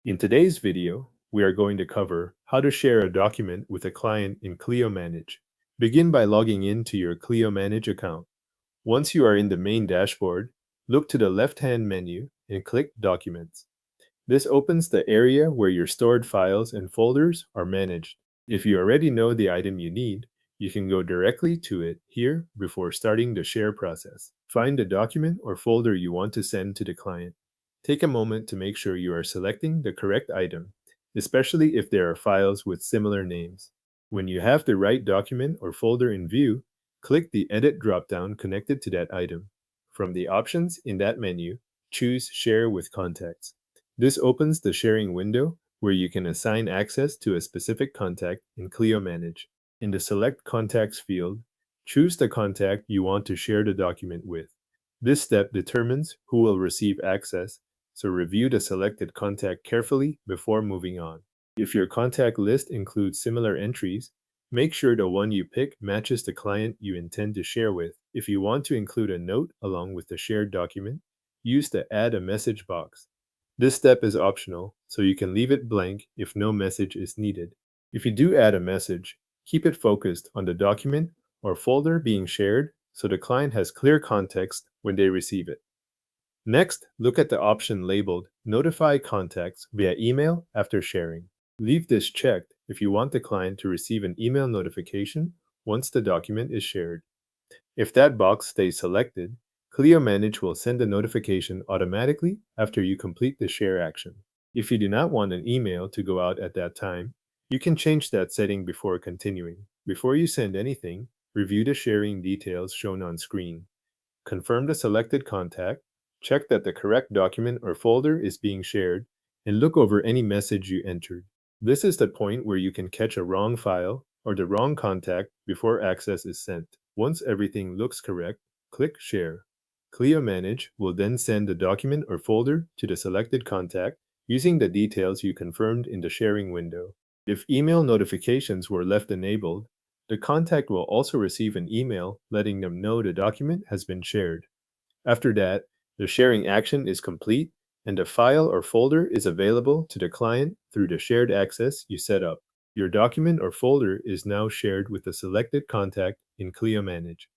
In today's video, we are going to cover how to share a document with a client in Clio Manage. Begin by logging in to your Clio Manage account. Once you are in the main dashboard, look to the left-hand menu and click Documents. This opens the area where your stored files and folders are managed. If you already know the item you need, you can go directly to it here before starting the share process. Find the document or folder you want to send to the client. Take a moment to make sure you are selecting the correct item, especially if there are files with similar names. When you have the right document or folder in view, click the Edit dropdown connected to that item. From the options in that menu, choose Share with Contacts. This opens the sharing window where you can assign access to a specific contact in Clio Manage. In the Select Contacts field, choose the contact you want to share the document with. This step determines who will receive access, so review the selected contact carefully before moving on. If your contact list includes similar entries, make sure the one you pick matches the client you intend to share with. If you want to include a note along with the shared document, use the Add a Message box. This step is optional, so you can leave it blank if no message is needed. If you do add a message, keep it focused on the document or folder being shared so the client has clear context when they receive it. Next, look at the option labeled Notify Contacts via email after sharing. Leave this checked if you want the client to receive an email notification once the document is shared. If that box stays selected, Clio Manage will send a notification automatically after you complete the share action. If you do not want an email to go out at that time, you can change that setting before continuing. Before you send anything, review the sharing details shown on screen. Confirm the selected contact, check that the correct document or folder is being shared, and look over any message you entered. This is the point where you can catch a wrong file or the wrong contact before access is sent. Once everything looks correct, click Share. Clio Manage will then send the document or folder to the selected contact using the details you confirmed in the sharing window. If email notifications were left enabled, the contact will also receive an email letting them know the document has been shared. After that, the sharing action is complete and the file or folder is available to the client through the shared access you set up. Your document or folder is now shared with the selected contact in Clio Manage.